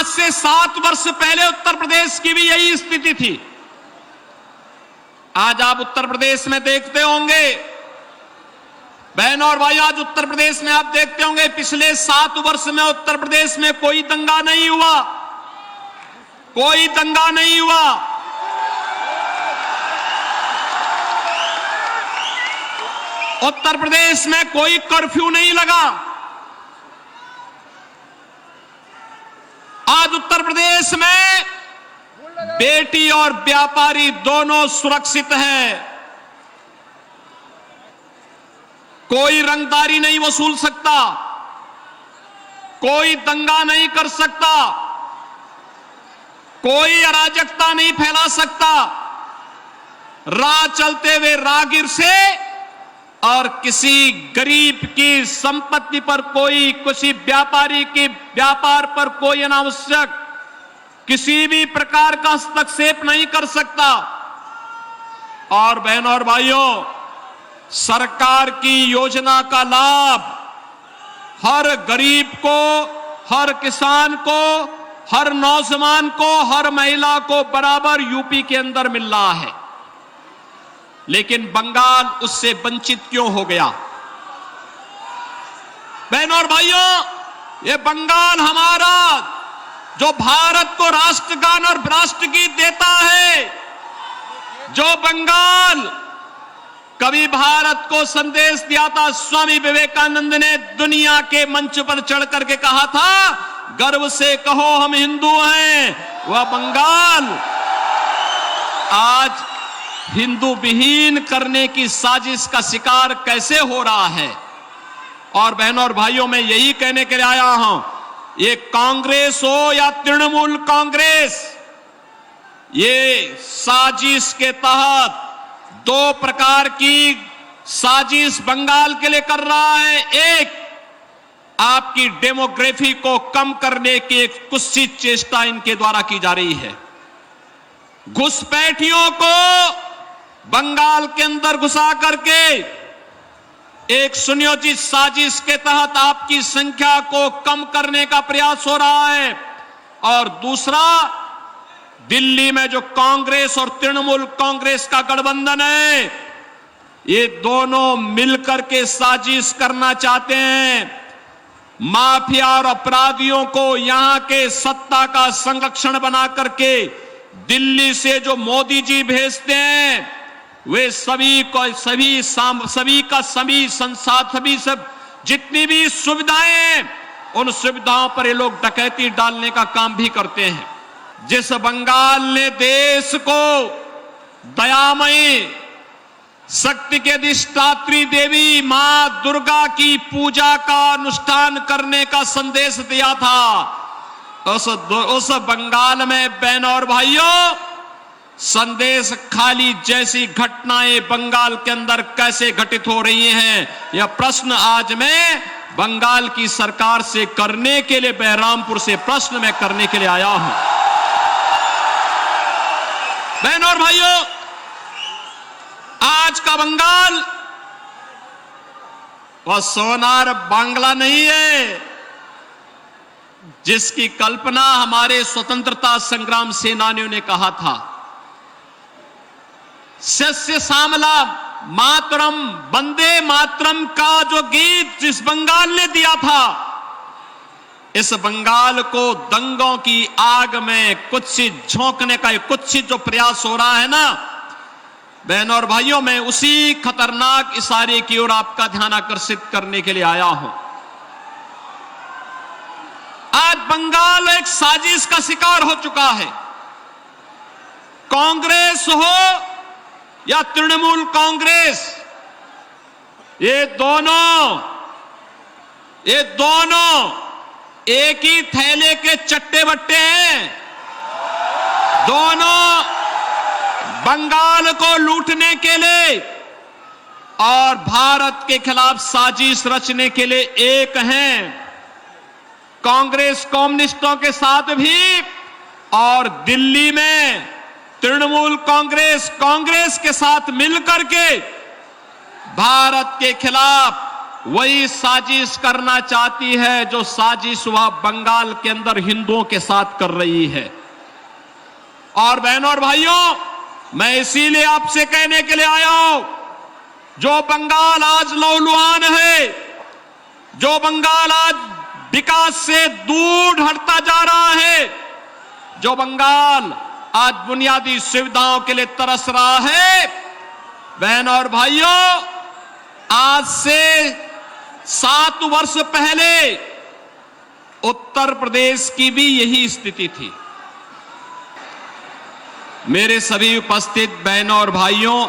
से 7 वर्ष पहले उत्तर प्रदेश की भी यही स्थिति थी। आज आप उत्तर प्रदेश में देखते होंगे, बहनों और भाई, आज उत्तर प्रदेश में आप देखते होंगे पिछले 7 वर्ष में उत्तर प्रदेश में कोई दंगा नहीं हुआ, कोई दंगा नहीं हुआ। उत्तर प्रदेश में कोई कर्फ्यू नहीं लगा। आज उत्तर प्रदेश में बेटी और व्यापारी दोनों सुरक्षित हैं। कोई रंगदारी नहीं वसूल सकता, कोई दंगा नहीं कर सकता, कोई अराजकता नहीं फैला सकता। राह चलते हुए राहगीर से और किसी गरीब की संपत्ति पर कोई, किसी व्यापारी के व्यापार पर कोई अनावश्यक किसी भी प्रकार का हस्तक्षेप नहीं कर सकता। और बहनों और भाइयों, सरकार की योजना का लाभ हर गरीब को, हर किसान को, हर नौजवान को, हर महिला को बराबर यूपी के अंदर मिल रहा है। लेकिन बंगाल उससे वंचित क्यों हो गया? बहनों और भाइयों, ये बंगाल हमारा, जो भारत को राष्ट्रगान और राष्ट्रगीत देता है, जो बंगाल कभी भारत को संदेश दिया था, स्वामी विवेकानंद ने दुनिया के मंच पर चढ़ करके कहा था, गर्व से कहो हम हिंदू हैं, वह बंगाल आज हिंदू विहीन करने की साजिश का शिकार कैसे हो रहा है। और बहनों और भाइयों, मैं यही कहने के लिए आया हूं, ये कांग्रेस हो या तृणमूल कांग्रेस, ये साजिश के तहत 2 प्रकार की साजिश बंगाल के लिए कर रहा है। एक, आपकी डेमोग्राफी को कम करने की एक कुत्सित चेष्टा इनके द्वारा की जा रही है। घुसपैठियों को बंगाल के अंदर घुसा करके एक सुनियोजित साजिश के तहत आपकी संख्या को कम करने का प्रयास हो रहा है। और दूसरा, दिल्ली में जो कांग्रेस और तृणमूल कांग्रेस का गठबंधन है, ये दोनों मिलकर के साजिश करना चाहते हैं। माफिया और अपराधियों को यहां के सत्ता का संरक्षण बना करके दिल्ली से जो मोदी जी भेजते हैं, वे सभी का सभी सब जितनी भी सुविधाएं हैं, उन सुविधाओं पर ये लोग डकैती डालने का काम भी करते हैं। जिस बंगाल ने देश को दयामयी शक्ति के अधिष्ठात्री देवी मां दुर्गा की पूजा का अनुष्ठान करने का संदेश दिया था, उस बंगाल में बहनों और भाइयों, संदेश खाली जैसी घटनाएं बंगाल के अंदर कैसे घटित हो रही हैं, यह प्रश्न आज मैं बंगाल की सरकार से करने के लिए, बहरामपुर से प्रश्न मैं करने के लिए आया हूं। बहनों और भाइयों, आज का बंगाल वह सोनार बांग्ला नहीं है जिसकी कल्पना हमारे स्वतंत्रता संग्राम सेनानियों ने कहा था। सस्य श्यामला मातरम वंदे मातरम का जो गीत जिस बंगाल ने दिया था, इस बंगाल को दंगों की आग में कुत्सित झोंकने का कुत्सित जो प्रयास हो रहा है ना, बहनों और भाइयों, मैं उसी खतरनाक इशारे की ओर आपका ध्यान आकर्षित करने के लिए आया हूं। आज बंगाल एक साजिश का शिकार हो चुका है। कांग्रेस हो या तृणमूल कांग्रेस, ये दोनों एक ही थैले के चट्टे बट्टे हैं। दोनों बंगाल को लूटने के लिए और भारत के खिलाफ साजिश रचने के लिए एक हैं। कांग्रेस कम्युनिस्टों के साथ भी और दिल्ली में तृणमूल कांग्रेस के साथ मिलकर के भारत के खिलाफ वही साजिश करना चाहती है जो साजिश वह बंगाल के अंदर हिंदुओं के साथ कर रही है। और बहनों और भाइयों, मैं इसीलिए आपसे कहने के लिए आया हूं, जो बंगाल आज लहूलुहान है, जो बंगाल आज विकास से दूर हटता जा रहा है, जो बंगाल आज बुनियादी सुविधाओं के लिए तरस रहा है, बहनों और भाइयों, आज से 7 वर्ष पहले उत्तर प्रदेश की भी यही स्थिति थी। मेरे सभी उपस्थित बहनों और भाइयों,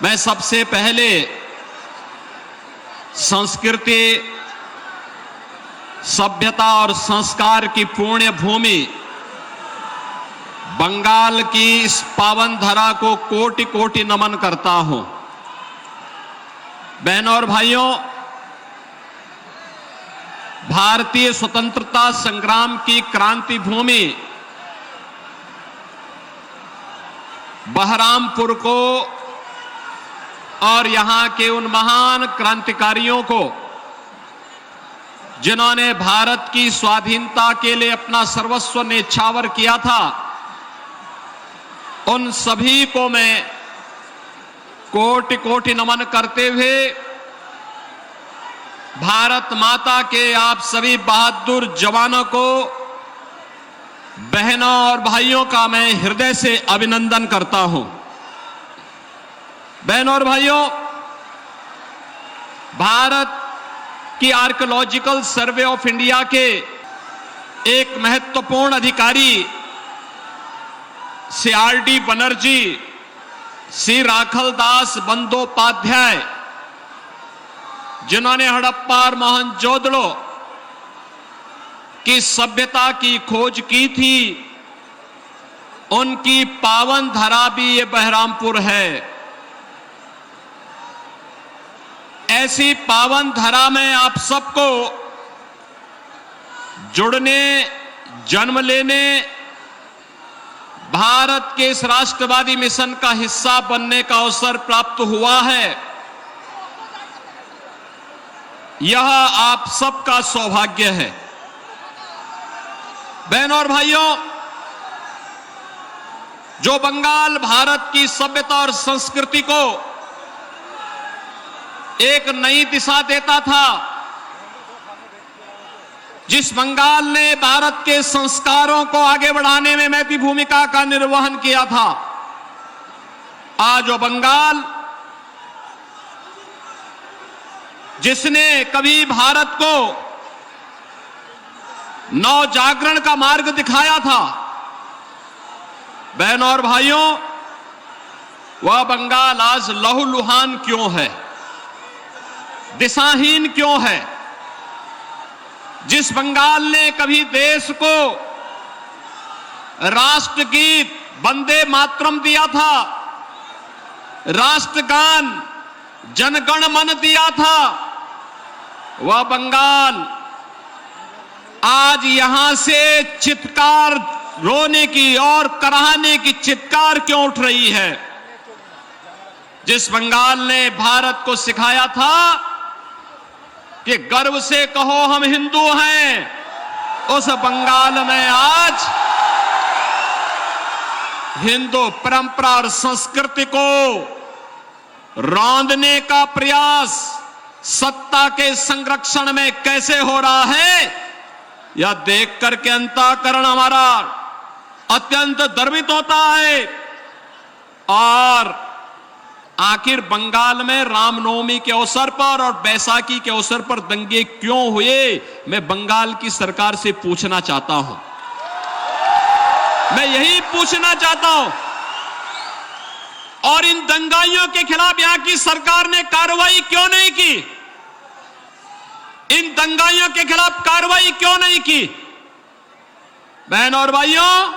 मैं सबसे पहले संस्कृति, सभ्यता और संस्कार की पुण्य भूमि बंगाल की इस पावन धरा को कोटि कोटि नमन करता हूं। बहनों और भाइयों, भारतीय स्वतंत्रता संग्राम की क्रांति भूमि बहरामपुर को और यहां के उन महान क्रांतिकारियों को जिन्होंने भारत की स्वाधीनता के लिए अपना सर्वस्व न्यौछावर किया था, उन सभी को मैं कोटि कोटि नमन करते हुए भारत माता के आप सभी बहादुर जवानों को, बहनों और भाइयों का मैं हृदय से अभिनंदन करता हूं। बहनों और भाइयों, भारत की आर्कियोलॉजिकल सर्वे ऑफ इंडिया के एक महत्वपूर्ण अधिकारी श्री आर.डी. बनर्जी, श्री राखलदास बंदोपाध्याय, जिन्होंने हड़प्पा और मोहनजोदड़ो की सभ्यता की खोज की थी, उनकी पावन धरा भी ये बहरामपुर है। ऐसी पावन धरा में आप सबको जुड़ने, जन्म लेने, भारत के इस राष्ट्रवादी मिशन का हिस्सा बनने का अवसर प्राप्त हुआ है। यह आप सबका सौभाग्य है। बहनों और भाइयों, जो बंगाल भारत की सभ्यता और संस्कृति को एक नई दिशा देता था, जिस बंगाल ने भारत के संस्कारों को आगे बढ़ाने में महती भूमिका का निर्वहन किया था, आज वो बंगाल जिसने कभी भारत को नव जागरण का मार्ग दिखाया था, बहनों और भाइयों, वह बंगाल आज लहूलुहान क्यों है, दिशाहीन क्यों है? जिस बंगाल ने कभी देश को राष्ट्रगीत वंदे मातरम दिया था, राष्ट्रगान जनगण मन दिया था, वह बंगाल आज यहां से चित्कार रोने की और कराहने की चित्कार क्यों उठ रही है? जिस बंगाल ने भारत को सिखाया था कि गर्व से कहो हम हिंदू हैं, उस बंगाल में आज हिंदू परंपरा और संस्कृति को रौंदने का प्रयास सत्ता के संरक्षण में कैसे हो रहा है, यह देख करके अंतःकरण हमारा अत्यंत गर्वित होता है। और आखिर बंगाल में रामनवमी के अवसर पर और बैसाखी के अवसर पर दंगे क्यों हुए, मैं बंगाल की सरकार से पूछना चाहता हूं। मैं यही पूछना चाहता हूं। और इन दंगाइयों के खिलाफ यहां की सरकार ने कार्रवाई क्यों नहीं की? इन दंगाइयों के खिलाफ कार्रवाई क्यों नहीं की? बहनों और भाइयों,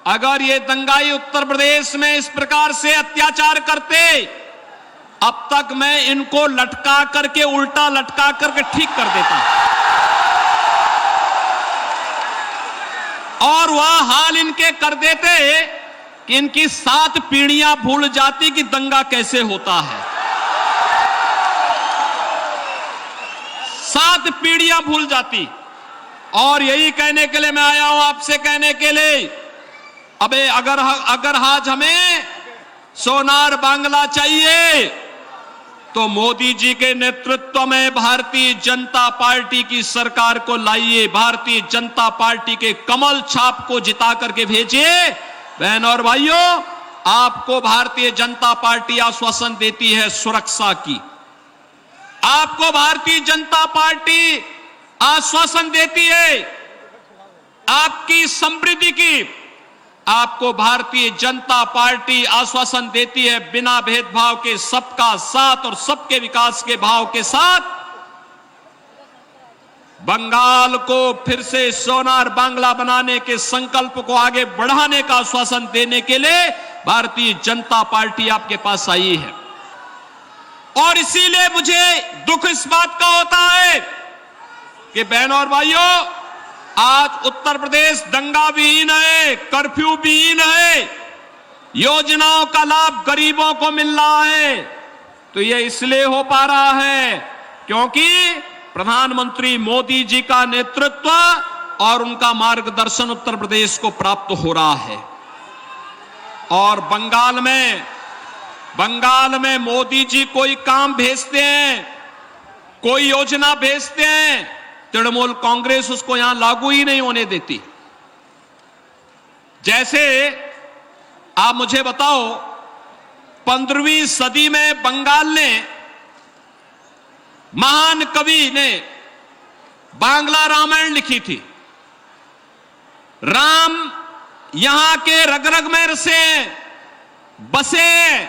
अगर ये दंगाई उत्तर प्रदेश में इस प्रकार से अत्याचार करते, अब तक मैं इनको लटका करके, उल्टा लटका करके ठीक कर देता। और वह हाल इनके कर देते कि इनकी 7 पीढ़ियां भूल जाती कि दंगा कैसे होता है। बाद पीढ़ियां भूल जाती। और यही कहने के लिए मैं आया हूं, आपसे कहने के लिए, अबे अगर आज हमें सोनार बांग्ला चाहिए तो मोदी जी के नेतृत्व में भारतीय जनता पार्टी की सरकार को लाइए, भारतीय जनता पार्टी के कमल छाप को जिता करके भेजिए। बहन और भाइयों, आपको भारतीय जनता पार्टी आश्वासन देती है सुरक्षा की, आपको भारतीय जनता पार्टी आश्वासन देती है आपकी समृद्धि की, आपको भारतीय जनता पार्टी आश्वासन देती है बिना भेदभाव के सबका साथ और सबके विकास के भाव के साथ बंगाल को फिर से सोनार बांग्ला बनाने के संकल्प को आगे बढ़ाने का आश्वासन देने के लिए भारतीय जनता पार्टी आपके पास आई है। और इसीलिए मुझे दुख इस बात का होता है कि बहनों और भाइयों, आज उत्तर प्रदेश दंगा विहीन है, कर्फ्यू विहीन है, योजनाओं का लाभ गरीबों को मिल रहा है। तो यह इसलिए हो पा रहा है क्योंकि प्रधानमंत्री मोदी जी का नेतृत्व और उनका मार्गदर्शन उत्तर प्रदेश को प्राप्त हो रहा है। और बंगाल में मोदी जी कोई काम भेजते हैं, कोई योजना भेजते हैं, तृणमूल कांग्रेस उसको यहां लागू ही नहीं होने देती। जैसे आप मुझे बताओ, 15वीं सदी में बंगाल ने, महान कवि ने बांग्ला रामायण लिखी थी। राम यहां के रग रग में रसे बसे,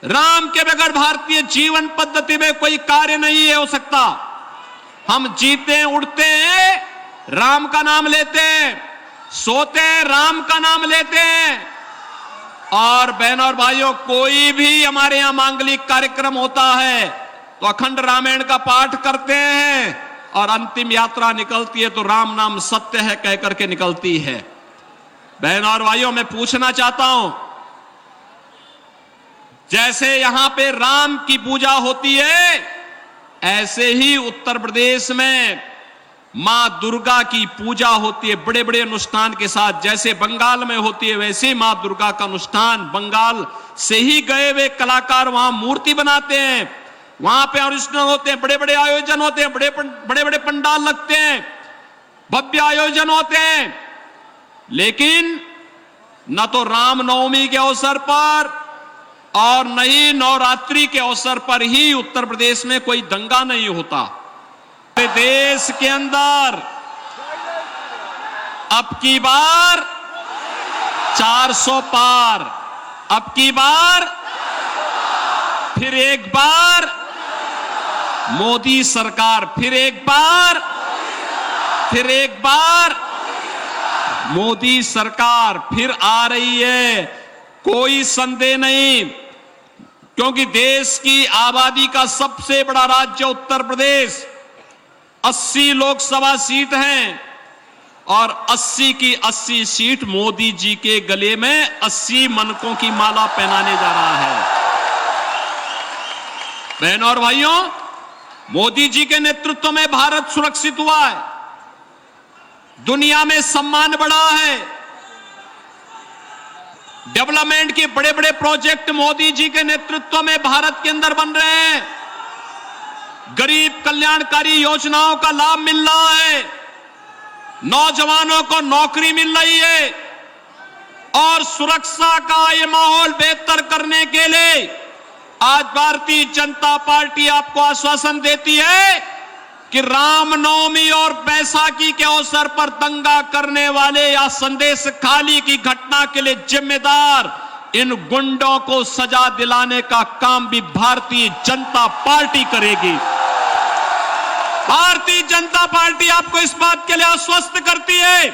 राम के बगैर भारतीय जीवन पद्धति में कोई कार्य नहीं हो सकता। हम जीते उठते हैं, राम का नाम लेते हैं, सोते हैं, राम का नाम लेते हैं। और बहनों और भाइयों, कोई भी हमारे यहां मांगलिक कार्यक्रम होता है तो अखंड रामायण का पाठ करते हैं और अंतिम यात्रा निकलती है तो राम नाम सत्य है कह करके निकलती है। बहनों और भाइयों, मैं पूछना चाहता हूं, जैसे यहां पे राम की पूजा होती है, ऐसे ही उत्तर प्रदेश में मां दुर्गा की पूजा होती है बड़े बड़े अनुष्ठान के साथ। जैसे बंगाल में होती है वैसे मां दुर्गा का अनुष्ठान, बंगाल से ही गए हुए कलाकार वहां मूर्ति बनाते हैं, वहां पे ओरिजिनल होते हैं, बड़े बड़े आयोजन होते हैं, बड़े बड़े पंडाल लगते हैं, भव्य आयोजन होते हैं। लेकिन न तो रामनवमी के अवसर पर और न ही नवरात्रि के अवसर पर ही उत्तर प्रदेश में कोई दंगा नहीं होता। देश के अंदर अब की बार 400 पार, अब की बार फिर एक बार मोदी सरकार, फिर एक बार मोदी सरकार फिर आ रही है, कोई संदेह नहीं। क्योंकि देश की आबादी का सबसे बड़ा राज्य उत्तर प्रदेश, 80 लोकसभा सीट हैं और 80 की 80 सीट मोदी जी के गले में 80 मनकों की माला पहनाने जा रहा है। बहनों और भाइयों, मोदी जी के नेतृत्व में भारत सुरक्षित हुआ है, दुनिया में सम्मान बढ़ा है, डेवलपमेंट के बड़े बड़े प्रोजेक्ट मोदी जी के नेतृत्व में भारत के अंदर बन रहे हैं, गरीब कल्याणकारी योजनाओं का लाभ मिल रहा है, नौजवानों को नौकरी मिल रही है और सुरक्षा का ये माहौल बेहतर करने के लिए आज भारतीय जनता पार्टी आपको आश्वासन देती है कि रामनवमी और बैसाखी के अवसर पर दंगा करने वाले या संदेश खाली की घटना के लिए जिम्मेदार इन गुंडों को सजा दिलाने का काम भी भारतीय जनता पार्टी करेगी। भारतीय जनता पार्टी आपको इस बात के लिए आश्वस्त करती है,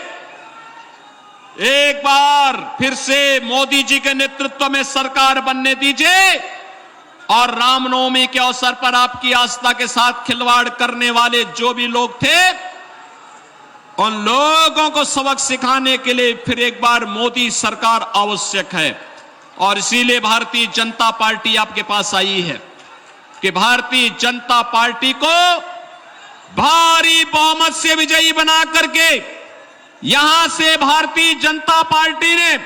एक बार फिर से मोदी जी के नेतृत्व में सरकार बनने दीजिए और रामनवमी के अवसर पर आपकी आस्था के साथ खिलवाड़ करने वाले जो भी लोग थे उन लोगों को सबक सिखाने के लिए फिर एक बार मोदी सरकार आवश्यक है। और इसीलिए भारतीय जनता पार्टी आपके पास आई है कि भारतीय जनता पार्टी को भारी बहुमत से विजयी बना करके यहां से भारतीय जनता पार्टी ने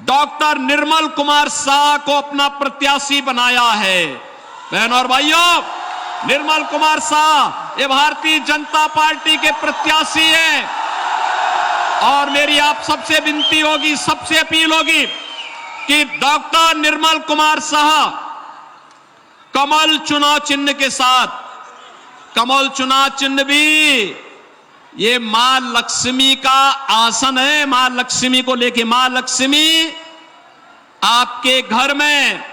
डॉक्टर निर्मल कुमार शाह को अपना प्रत्याशी बनाया है। बहनों और भाइयों, निर्मल कुमार शाह ये भारतीय जनता पार्टी के प्रत्याशी हैं और मेरी आप सबसे विनती होगी, सबसे अपील होगी कि डॉक्टर निर्मल कुमार शाह कमल चुनाव चिन्ह के साथ, कमल चुनाव चिन्ह भी ये मां लक्ष्मी का आसन है। मां लक्ष्मी को लेके, मां लक्ष्मी आपके घर में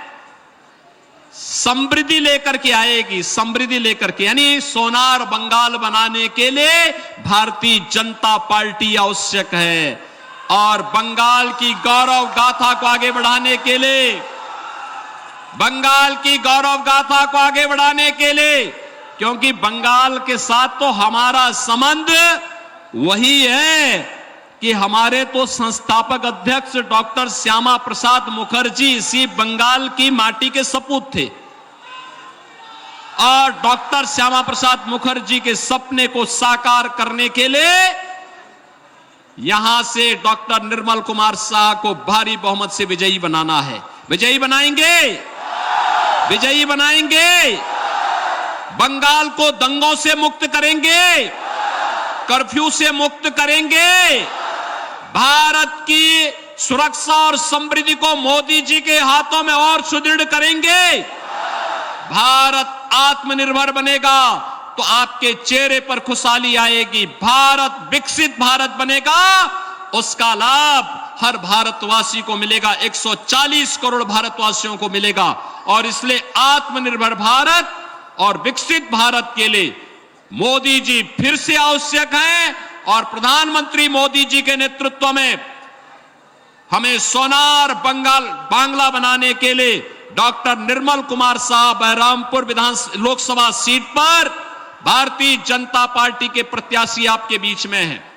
समृद्धि लेकर के आएगी, समृद्धि लेकर के, यानी सोनार बंगाल बनाने के लिए भारतीय जनता पार्टी आवश्यक है। और बंगाल की गौरव गाथा को आगे बढ़ाने के लिए, बंगाल की गौरव गाथा को आगे बढ़ाने के लिए, क्योंकि बंगाल के साथ तो हमारा संबंध वही है कि हमारे तो संस्थापक अध्यक्ष डॉक्टर श्यामा प्रसाद मुखर्जी इसी बंगाल की माटी के सपूत थे और डॉक्टर श्यामा प्रसाद मुखर्जी के सपने को साकार करने के लिए यहां से डॉक्टर निर्मल कुमार शाह को भारी बहुमत से विजयी बनाना है। विजयी बनाएंगे, विजयी बनाएंगे। बंगाल को दंगों से मुक्त करेंगे, कर्फ्यू से मुक्त करेंगे, भारत की सुरक्षा और समृद्धि को मोदी जी के हाथों में और सुदृढ़ करेंगे। भारत आत्मनिर्भर बनेगा तो आपके चेहरे पर खुशहाली आएगी। भारत विकसित भारत बनेगा, उसका लाभ हर भारतवासी को मिलेगा, 140 करोड़ भारतवासियों को मिलेगा। और इसलिए आत्मनिर्भर भारत और विकसित भारत के लिए मोदी जी फिर से आवश्यक हैं और प्रधानमंत्री मोदी जी के नेतृत्व में हमें सोनार बांग्ला बनाने के लिए डॉक्टर निर्मल कुमार शाह बहरामपुर लोकसभा सीट पर भारतीय जनता पार्टी के प्रत्याशी आपके बीच में हैं।